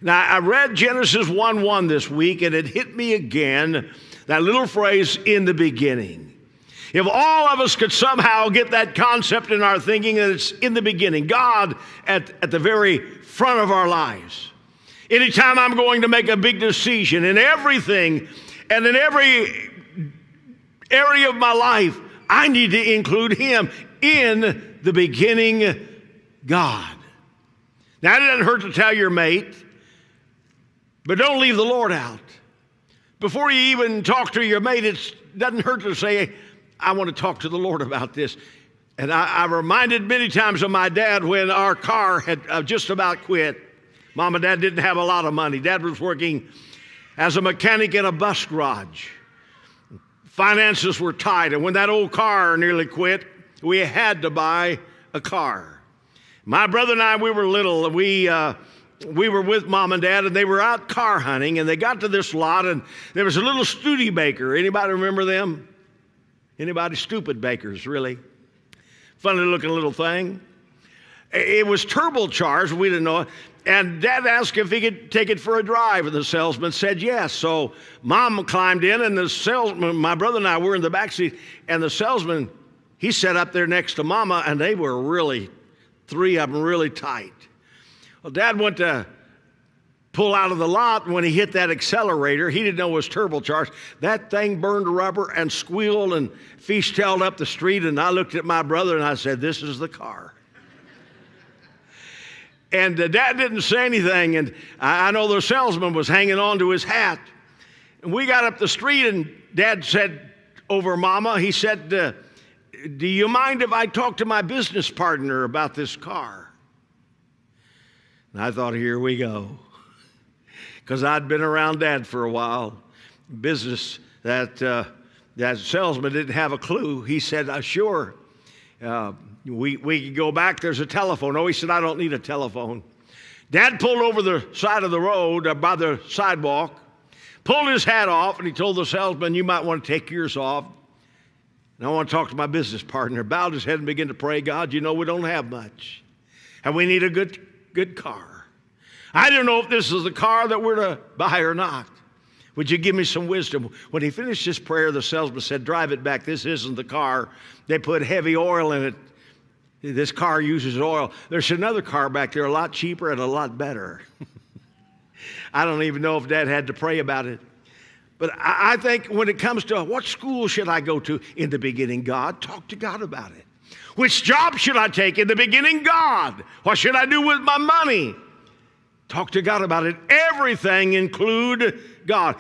Now, I read Genesis 1:1 this week, and it hit me again, that little phrase, in the beginning. If all of us could somehow get that concept in our thinking that it's in the beginning, God at the very front of our lives. Anytime I'm going to make a big decision in everything and in every area of my life, I need to include Him. In the beginning, God. Now, it doesn't hurt to tell your mate, but don't leave the Lord out. Before you even talk to your mate, it doesn't hurt to say, I want to talk to the Lord about this. And I reminded many times of my dad when our car had just about quit. Mom and Dad didn't have a lot of money. Dad was working as a mechanic in a bus garage. Finances were tight, and when that old car nearly quit, we had to buy a car. My brother and I, we were little, and we were with Mom and Dad, and they were out car hunting, and they got to this lot, and there was a little Studebaker. Anybody remember them? Anybody? Stupidbakers, really. Funny looking little thing. It was turbocharged, we didn't know it. And Dad asked if he could take it for a drive, and the salesman said yes. So Mom climbed in, and the salesman, my brother and I were in the back seat, and the salesman, he sat up there next to Mama, and they were really, three of them really tight. Well, Dad went to pull out of the lot, and when he hit that accelerator, he didn't know it was turbocharged. That thing burned rubber and squealed and fishtailed up the street, and I looked at my brother, and I said, this is the car. And Dad didn't say anything, and I know the salesman was hanging on to his hat. And we got up the street, and Dad said over Mama, he said, do you mind if I talk to my business partner about this car? And I thought, here we go. Because I'd been around Dad for a while. Business, that salesman didn't have a clue. He said, sure. We could go back, there's a telephone. Oh, he said, I don't need a telephone. Dad pulled over the side of the road by the sidewalk, pulled his hat off, and he told the salesman, you might want to take yours off. And I want to talk to my business partner. Bowed his head and began to pray, God, you know we don't have much. And we need a good car. I don't know if this is the car that we're to buy or not. Would you give me some wisdom? When he finished his prayer, the salesman said, drive it back. This isn't the car. They put heavy oil in it. This car uses oil. There's another car back there, a lot cheaper and a lot better. I don't even know if Dad had to pray about it. But I think when it comes to what school should I go to, in the beginning, God, talk to God about it. Which job should I take? In the beginning, God. What should I do with my money? Talk to God about it. Everything include God.